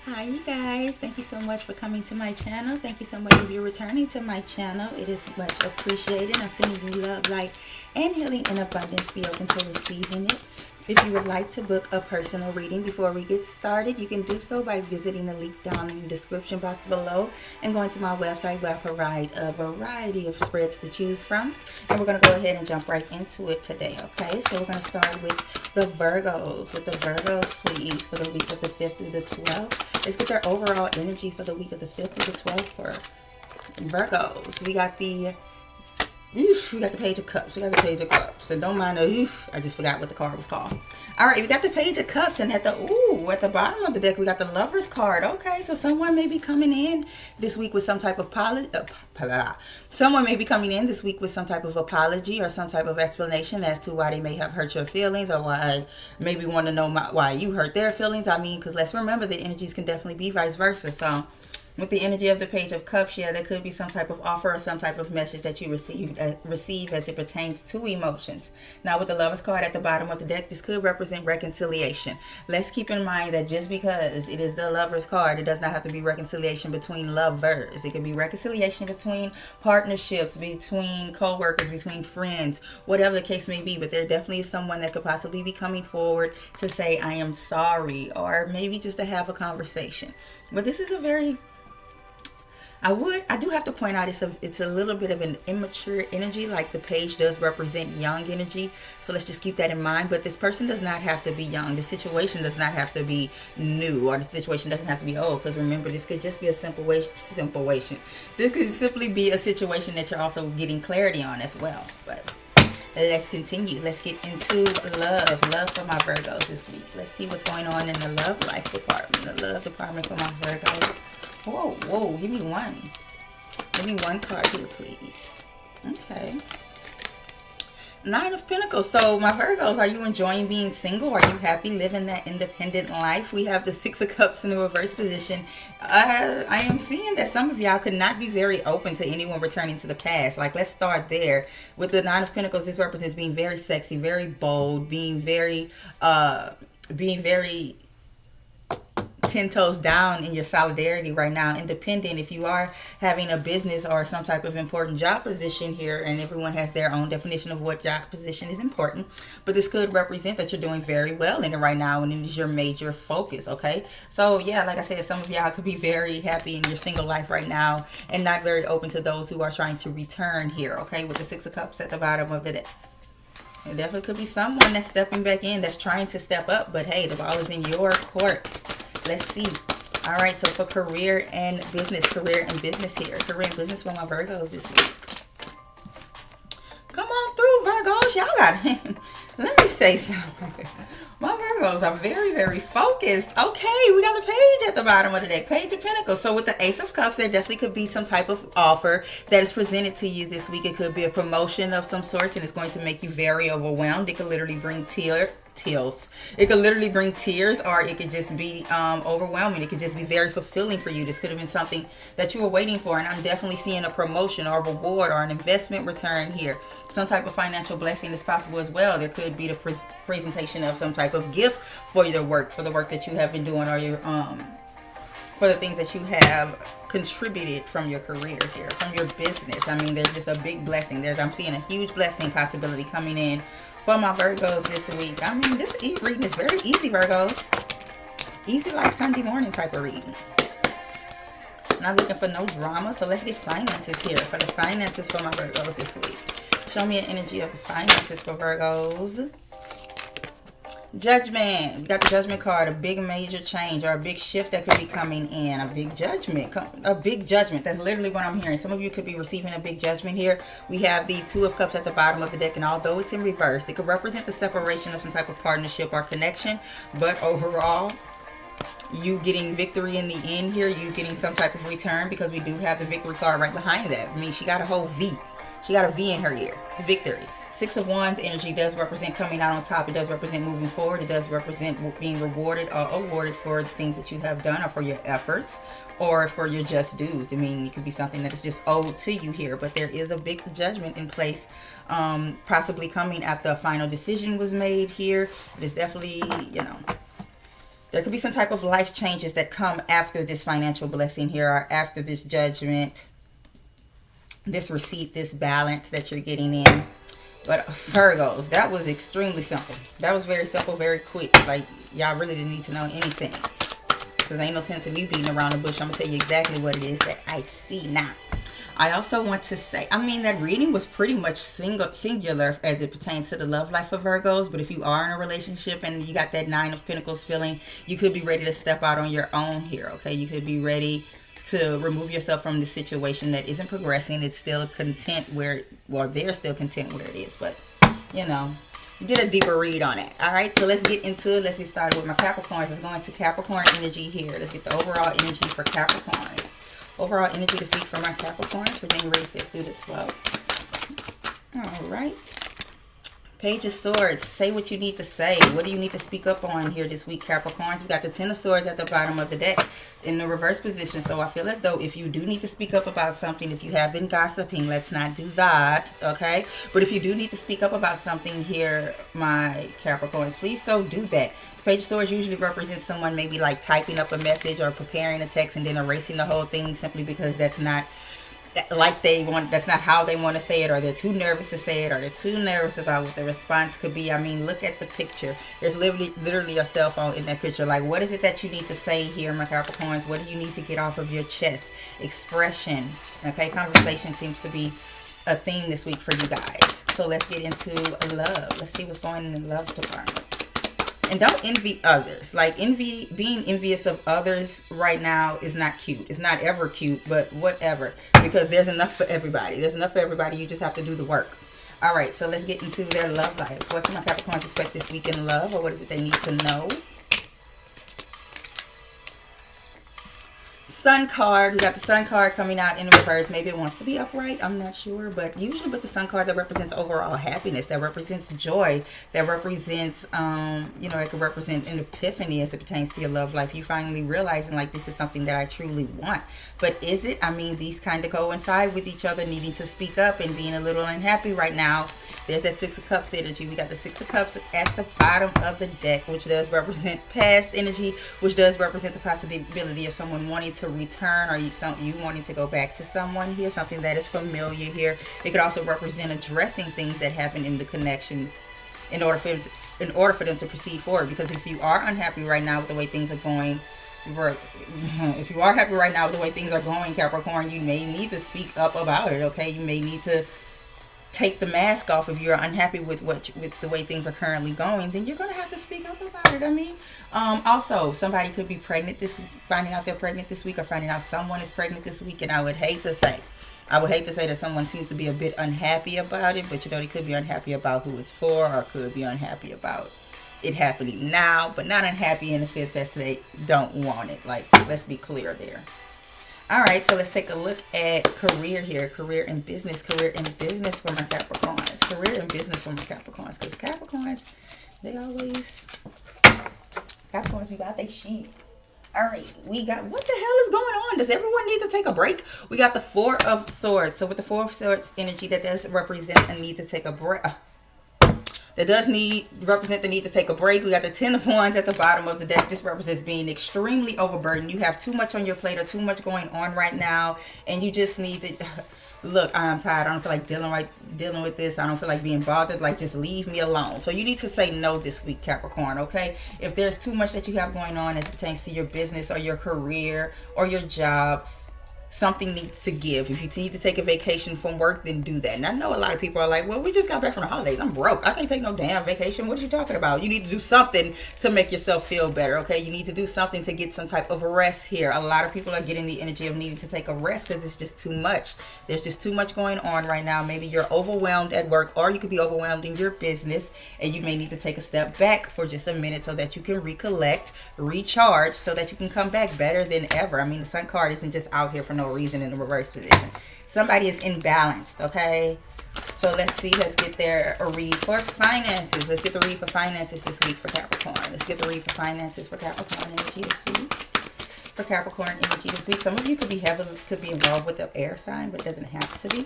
Hi you guys, thank you so much for coming to my channel. Thank you so much if you're returning to my channel. It is much appreciated. I'm sending you love, light, and healing in abundance. Be open to receiving it. If you would like to book a personal reading before we get started, you can do so by visiting the link down in the description box below and going to my website where I provide a variety of spreads to choose from. And we're going to go ahead and jump right into it today, okay? So we're going to start with the Virgos. With the Virgos, please, for the week of the 5th through the 12th. Let's get their overall energy for the week of the 5th through the 12th for Virgos. We got the Page of Cups. We got the Page of Cups. And don't mind the I just forgot what the card was called. Alright, we got the Page of Cups, and at the bottom of the deck we got the Lovers card. Okay, so someone may be coming in this week with some type of someone may be coming in this week with some type of apology or some type of explanation as to why they may have hurt your feelings, or why maybe want to know why you hurt their feelings. I mean, because let's remember the energies can definitely be vice versa. So with the energy of the Page of Cups, yeah, there could be some type of offer or some type of message that you receive as it pertains to emotions. Now, with the Lovers card at the bottom of the deck, this could represent reconciliation. Let's keep in mind that just because it is the Lovers card, it does not have to be reconciliation between lovers. It could be reconciliation between partnerships, between co-workers, between friends, whatever the case may be. But there definitely is someone that could possibly be coming forward to say, I am sorry, or maybe just to have a conversation. But this is a very... I do have to point out it's a little bit of an immature energy. Like the page does represent young energy, so let's just keep that in mind. But this person does not have to be young. The situation does not have to be new, or the situation doesn't have to be old. Because remember, this could just be a simple way. This could simply be a situation that you're also getting clarity on as well. But let's continue. Let's get into love for my Virgos this week. Let's see what's going on in the love life department, the love department for my Virgos. Whoa, give me one. Give me one card here, please. Okay. Nine of Pentacles. So, my Virgos, are you enjoying being single? Are you happy living that independent life? We have the Six of Cups in the reverse position. I am seeing that some of y'all could not be very open to anyone returning to the past. Like, let's start there. With the Nine of Pentacles, this represents being very sexy, very bold, being very 10 toes down in your solidarity right now, independent. If you are having a business or some type of important job position here, and everyone has their own definition of what job position is important, but this could represent that you're doing very well in it right now, and it is your major focus. Okay, so yeah, like I said, some of y'all could be very happy in your single life right now and not very open to those who are trying to return here. Okay, with the Six of Cups at the bottom of the deck, it definitely could be someone that's stepping back in, that's trying to step up, but hey, the ball is in your court. Let's see. All right, so for career and business here. Career and business for my Virgos this week. Come on through, Virgos. Y'all got it. Let me say something. My Virgos are very, very focused. Okay, we got the page at the bottom of the deck. Page of Pentacles. So with the Ace of Cups, there definitely could be some type of offer that is presented to you this week. It could be a promotion of some sort, and it's going to make you very overwhelmed. It could literally bring tears. It could literally bring tears, or it could just be overwhelming. It could just be very fulfilling for you. This could have been something that you were waiting for, and I'm definitely seeing a promotion or a reward or an investment return here. Some type of financial blessing is possible as well. There could be the presentation of some type of gift for your work, for the work that you have been doing, or your for the things that you have contributed from your career here, from your business. I mean, there's just a big blessing. I'm seeing a huge blessing possibility coming in for my Virgos this week. I mean, this reading is very easy, Virgos. Easy like Sunday morning type of reading. Not looking for no drama, so let's get finances here. For the finances for my Virgos this week. Show me an energy of the finances for Virgos. Judgment. We got the Judgment card. A big major change or a big shift that could be coming in. A big judgment. A big judgment. That's literally what I'm hearing. Some of you could be receiving a big judgment here. We have the Two of Cups at the bottom of the deck, and although it's in reverse, it could represent the separation of some type of partnership or connection. But overall, you getting victory in the end here. You getting some type of return, because we do have the victory card right behind that. I mean, she got a whole V. She got a V in her ear. Victory. Six of Wands energy does represent coming out on top. It does represent moving forward. It does represent being rewarded or awarded for the things that you have done, or for your efforts, or for your just dues. I mean, it could be something that is just owed to you here, but there is a big judgment in place, possibly coming after a final decision was made here. It is definitely, There could be some type of life changes that come after this financial blessing here, or after this judgment, this receipt, this balance that you're getting in. But Virgos, that was extremely simple. That was very simple, very quick. Like, y'all really didn't need to know anything. Because ain't no sense in me beating around the bush. I'm going to tell you exactly what it is that I see now. I also want to say, I mean, that reading was pretty much singular as it pertains to the love life of Virgos. But if you are in a relationship and you got that 9 of Pentacles feeling, you could be ready to step out on your own here, okay? You could be ready to remove yourself from the situation that isn't progressing. It's still content where, well, they're still content where it is. But, you know, get a deeper read on it. All right, so let's get into it. Let's get started with my Capricorns. Let's go into Capricorn energy here. Let's get the overall energy for Capricorns. Overall energy this week for my Capricorns for January 5th through the 12th. All right. Page of Swords. Say what you need to say. What do you need to speak up on here this week, Capricorns? We got the 10 of Swords at the bottom of the deck in the reverse position. So I feel as though if you do need to speak up about something, if you have been gossiping, let's not do that, okay? But if you do need to speak up about something here, my Capricorns, please so do that. The Page of Swords usually represents someone maybe like typing up a message or preparing a text and then erasing the whole thing simply because that's not like they want, that's not how they want to say it, or they're too nervous to say it, or they're too nervous about what the response could be. I mean, look at the picture. There's literally a cell phone in that picture. Like, what is it that you need to say here, my Capricorns? What do you need to get off of your chest? Expression, okay? Conversation seems to be a theme this week for you guys. So let's get into love. Let's see what's going on in the love department. And don't envy others. Like, being envious of others right now is not cute. It's not ever cute, but whatever. Because there's enough for everybody. There's enough for everybody. You just have to do the work. All right, so let's get into their love life. What can my Capricorns expect this week in love? Or what is it they need to know? Sun card. We got the Sun card coming out in reverse. Maybe it wants to be upright. I'm not sure. But usually with the Sun card, that represents overall happiness. That represents joy. That represents, you know, it could represent an epiphany as it pertains to your love life. You finally realizing, like, this is something that I truly want. But is it? I mean, these kind of coincide with each other, needing to speak up and being a little unhappy right now. There's that 6 of Cups energy. We got the 6 of Cups at the bottom of the deck, which does represent past energy, which does represent the possibility of someone wanting to return, or you wanting to go back to someone here, something that is familiar here. It could also represent addressing things that happen in the connection in order for them to proceed forward. Because if you are unhappy right now with the way things are going, if you are happy right now with the way things are going, Capricorn, you may need to speak up about it, okay? You may need to take the mask off. If you're unhappy with the way things are currently going, then you're going to have to speak up about it. I mean, also, somebody could be pregnant finding out they're pregnant this week, or finding out someone is pregnant this week. And I would hate to say that someone seems to be a bit unhappy about it, but you know, they could be unhappy about who it's for, or could be unhappy about it happening now, but not unhappy in the sense that they don't want it. Like, let's be clear there. All right, so let's take a look at career here. Career and business. Career and business for my Capricorns. Career and business for my Capricorns. Because Capricorns, Capricorns be about they shit. All right, we got, what the hell is going on? Does everyone need to take a break? We got the 4 of Swords. So with the 4 of Swords energy, that does represent a need to take a break. That does represent the need to take a break. We got the 10 of Wands at the bottom of the deck. This represents being extremely overburdened. You have too much on your plate, or too much going on right now, and you just need to look, I'm tired. I don't feel like dealing with this. I don't feel like being bothered. Like, just leave me alone. So you need to say no this week, Capricorn, okay? If there's too much that you have going on as it pertains to your business or your career or your job, something needs to give. If you need to take a vacation from work, then do that. And I know a lot of people are like, well, we just got back from the holidays. I'm broke. I can't take no damn vacation. What are you talking about? You need to do something to make yourself feel better, okay? You need to do something to get some type of rest here. A lot of people are getting the energy of needing to take a rest because it's just too much. There's just too much going on right now. Maybe you're overwhelmed at work, or you could be overwhelmed in your business, and you may need to take a step back for just a minute so that you can recollect, recharge, so that you can come back better than ever. I mean, the Sun card isn't just out here for no reason in the reverse position. Somebody is imbalanced, okay? So let's see. Let's get their read for finances. Let's get the read for finances this week for Capricorn. Let's get the read for finances for Capricorn energy this week. For Capricorn energy this week. Some of you could be involved with the air sign, but it doesn't have to be.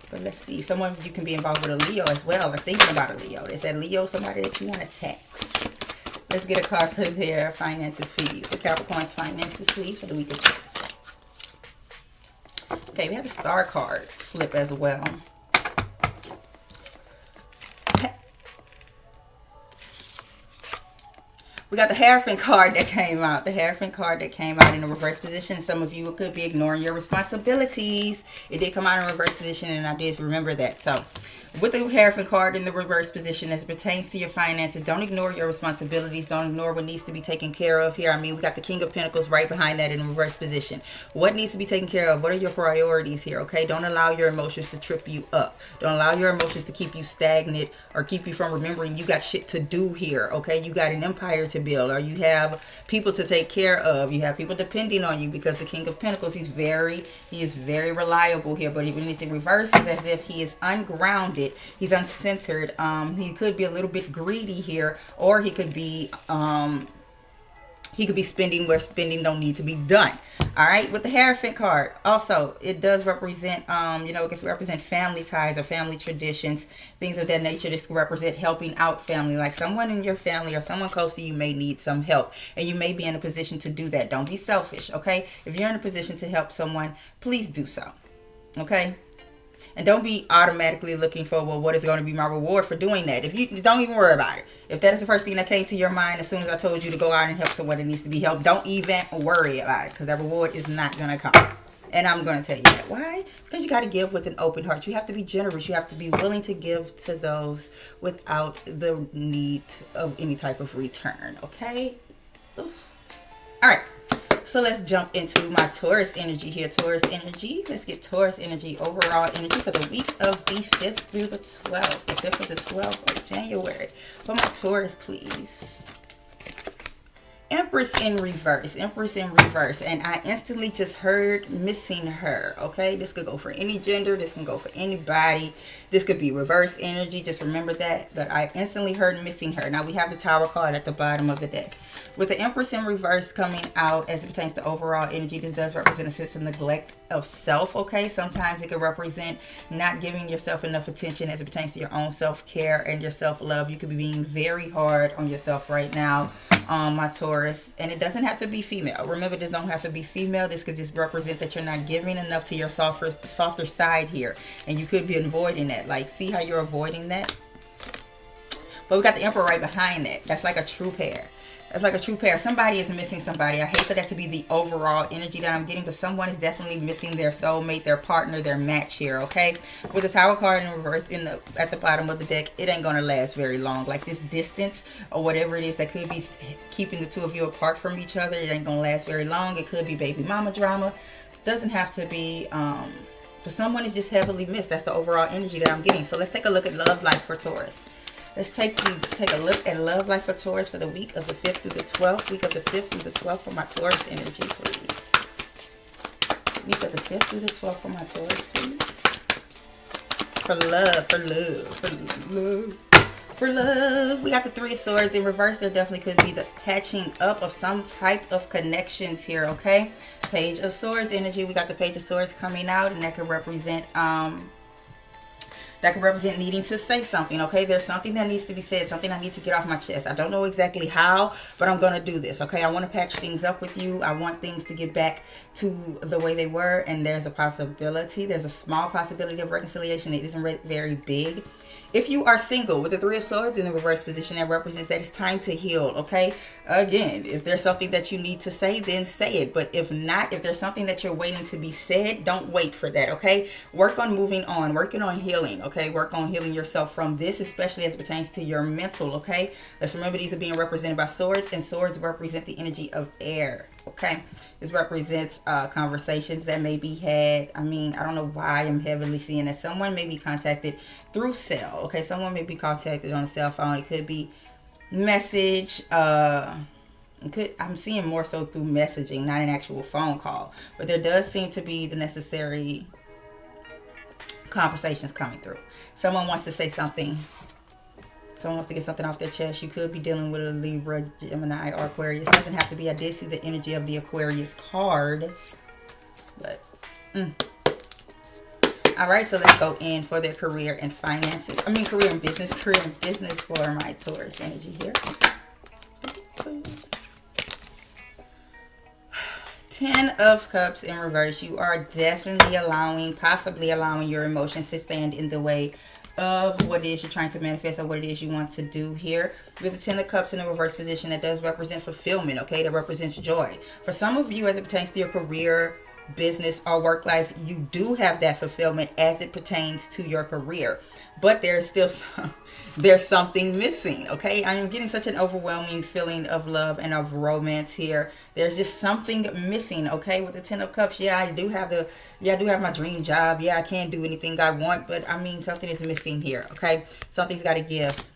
But let's see. Some of you can be involved with a Leo as well, or thinking about a Leo. Is that Leo somebody that you want to text? Let's get a card for their finances, please. For Capricorn's finances, please, for the week of... Okay, we have the Star card flip as well. We got the Hierophant card that came out. The Hierophant card that came out in the reverse position. Some of you could be ignoring your responsibilities. It did come out in reverse position, and I did remember that. So, with the Hierophant card in the reverse position as it pertains to your finances, don't ignore your responsibilities. Don't ignore what needs to be taken care of here. I mean, we got the King of Pentacles right behind that in the reverse position. What needs to be taken care of? What are your priorities here, okay? Don't allow your emotions to trip you up. Don't allow your emotions to keep you stagnant or keep you from remembering you got shit to do here, okay? You got an empire to build, or you have people to take care of. You have people depending on you, because the King of Pentacles, he is very reliable here, but when it's in reverse, it's as if he is ungrounded. He's uncentered. He could be a little bit greedy here, or he could be spending where spending don't need to be done. All right, with the Hierophant card, also it does represent, you know, it can represent family ties or family traditions, things of that nature. This can represent helping out family, like someone in your family or someone close to you may need some help, and you may be in a position to do that. Don't be selfish, okay? If you're in a position to help someone, please do so, okay? And don't be automatically looking for, well, what is going to be my reward for doing that? If you don't even worry about it. If that is the first thing that came to your mind as soon as I told you to go out and help someone that needs to be helped, don't even worry about it, because that reward is not going to come. And I'm going to tell you that. Why? Because you got to give with an open heart. You have to be generous. You have to be willing to give to those without the need of any type of return. Okay? Oof. All right. So let's jump into my Taurus energy here. Taurus energy. Let's get Taurus energy, overall energy for the week of the 5th through the 12th. The 5th of the 12th of January. For my Taurus, please. Empress in reverse. Empress in reverse. And I instantly just heard missing her. Okay? This could go for any gender. This can go for anybody. This could be reverse energy. Just remember that. But I instantly heard missing her. Now we have the Tower card at the bottom of the deck. With the Empress in reverse coming out as it pertains to overall energy, this does represent a sense of neglect of self, okay? Sometimes it can represent not giving yourself enough attention as it pertains to your own self-care and your self-love. You could be being very hard on yourself right now, my Taurus. And it doesn't have to be female. Remember, this don't have to be female. This could just represent that you're not giving enough to your softer side here. And you could be avoiding that. Like, see how you're avoiding that? But we got the Emperor right behind that. That's like a true pair. It's like a true pair. Somebody is missing somebody. I hate for that to be the overall energy that I'm getting, but someone is definitely missing their soulmate, their partner, their match here, okay? With the Tower card in reverse at the bottom of the deck, it ain't going to last very long. Like this distance or whatever it is that could be keeping the two of you apart from each other, it ain't going to last very long. It could be baby mama drama. Doesn't have to be, but someone is just heavily missed. That's the overall energy that I'm getting. So let's take a look at love life for Taurus. Let's take a look at love life for Taurus for the week of the 5th through the 12th. Week of the 5th through the 12th for my Taurus energy, please. Week of the 5th through the 12th for my Taurus, please. For love. We got the 3 of Swords in reverse. There definitely could be the patching up of some type of connections here, okay? Page of Swords energy. We got the Page of Swords coming out, and that could represent needing to say something, okay? There's something that needs to be said, something I need to get off my chest. I don't know exactly how, but I'm going to do this, okay? I want to patch things up with you. I want things to get back to the way they were, and there's a possibility. There's a small possibility of reconciliation. It isn't very big. If you are single with the 3 of Swords in the reverse position, that represents that it's time to heal, okay? Again, if there's something that you need to say, then say it. But if not, if there's something that you're waiting to be said, don't wait for that, okay? Work on moving on, working on healing, okay? Work on healing yourself from this, especially as it pertains to your mental, okay? Let's remember these are being represented by swords, and swords represent the energy of air, okay? This represents conversations that may be had. I mean, I don't know why I'm heavily seeing that someone may be contacted through cell, okay? Someone may be contacted on a cell phone. It could be message. I'm seeing more so through messaging, not an actual phone call. But there does seem to be the necessary conversations coming through. Someone wants to say something. Someone wants to get something off their chest. You could be dealing with a Libra, Gemini, or Aquarius. It doesn't have to be. I did see the energy of the Aquarius card. But, all right, so let's go in for their career and finances. Career and business for my Taurus energy here. Ten of Cups in reverse. You are definitely possibly allowing your emotions to stand in the way of what it is you're trying to manifest or what it is you want to do here. With the Ten of Cups in a reverse position, that does represent fulfillment, okay? That represents joy. For some of you, as it pertains to your career, business, or work life, you do have that fulfillment as it pertains to your career. But there's still there's something missing, okay? I am getting such an overwhelming feeling of love and of romance here. There's just something missing, okay? With the Ten of Cups, yeah, I do have my dream job. Yeah, I can do anything I want, but I mean, something is missing here, okay? Something's got to give.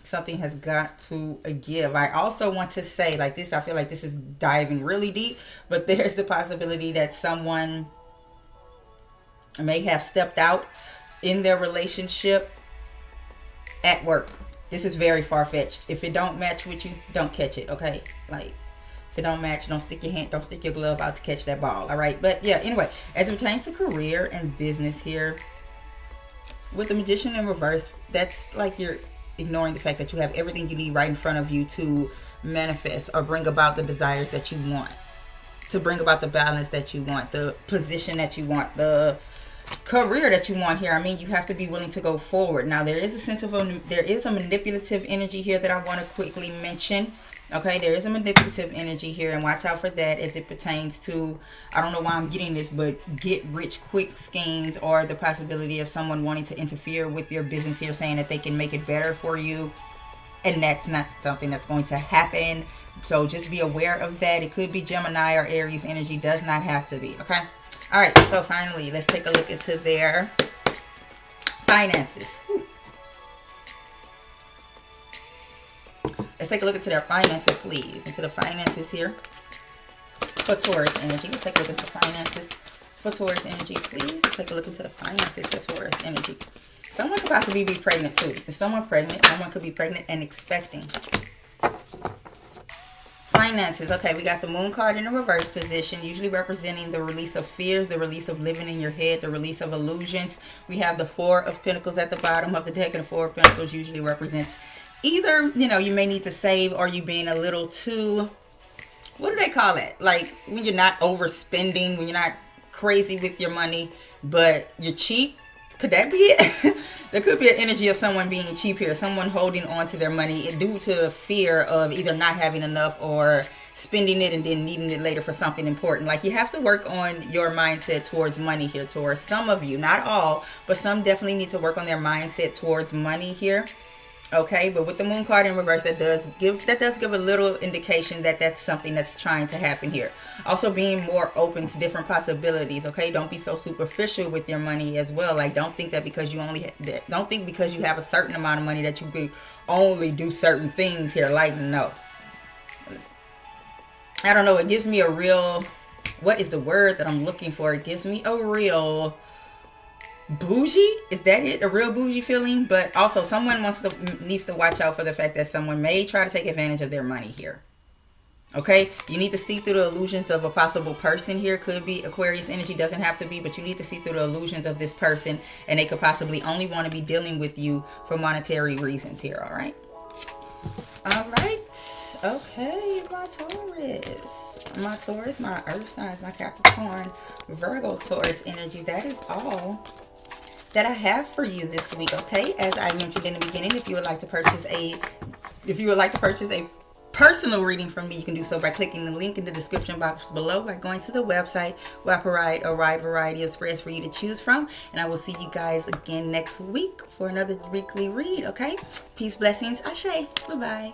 Something has got to give. I also want to say, like this, I feel like this is diving really deep, but there's the possibility that someone may have stepped out in their relationship at work. This is very far-fetched. If it don't match with you, don't catch it, okay? Like, if it don't match, don't stick your glove out to catch that ball, all right? But yeah, anyway, as it pertains to career and business here, with the Magician in reverse, that's like you're ignoring the fact that you have everything you need right in front of you to manifest or bring about the desires that you want, to bring about the balance that you want, the position that you want, the career that you want here. I mean, you have to be willing to go forward. Now, there is a manipulative energy here that I want to quickly mention. Okay, there is a manipulative energy here, and watch out for that as it pertains to, I don't know why I'm getting this, but get rich quick schemes, or the possibility of someone wanting to interfere with your business here, saying that they can make it better for you, and that's not something that's going to happen. So just be aware of that. It could be Gemini or Aries energy, does not have to be, okay? All right, so finally, let's take a look into their finances. Let's take a look into their finances, please. Into the finances here for Taurus energy. Let's take a look into the finances for Taurus energy, please. Let's take a look into the finances for Taurus energy. Someone could possibly be pregnant too. If someone's pregnant, someone could be pregnant and expecting. Finances. Okay, we got the Moon card in a reverse position, usually representing the release of fears, the release of living in your head, the release of illusions. We have the Four of Pentacles at the bottom of the deck, and the Four of Pentacles usually represents either, you know, you may need to save, or you being a little too, what do they call it? Like when you're not overspending, when you're not crazy with your money, but you're cheap. Could that be it? There could be an energy of someone being cheap here, someone holding on to their money due to the fear of either not having enough or spending it and then needing it later for something important. Like, you have to work on your mindset towards money here, Taurus. Some of you, not all, but some definitely need to work on their mindset towards money here. Okay, but with the Moon card in reverse, that does give a little indication that that's something that's trying to happen here. Also, being more open to different possibilities. Okay, don't be so superficial with your money as well. Like, don't think that because you have a certain amount of money that you can only do certain things here. Like, no, I don't know. It gives me a real, what is the word that I'm looking for? It gives me a real bougie. Is that it? A real bougie feeling? But also, someone needs to watch out for the fact that someone may try to take advantage of their money here. Okay, you need to see through the illusions of a possible person here. Could be Aquarius energy, doesn't have to be, but you need to see through the illusions of this person, and they could possibly only want to be dealing with you for monetary reasons here. All right. Okay, my Taurus, my earth signs, my Capricorn, Virgo, Taurus energy. That is all that I have for you this week. Okay, as I mentioned in the beginning, if you would like to purchase a personal reading from me, you can do so by clicking the link in the description box below, by going to the website where I provide a wide variety of spreads for you to choose from. And I will see you guys again next week for another weekly read. Okay, peace, blessings, ashe, bye bye.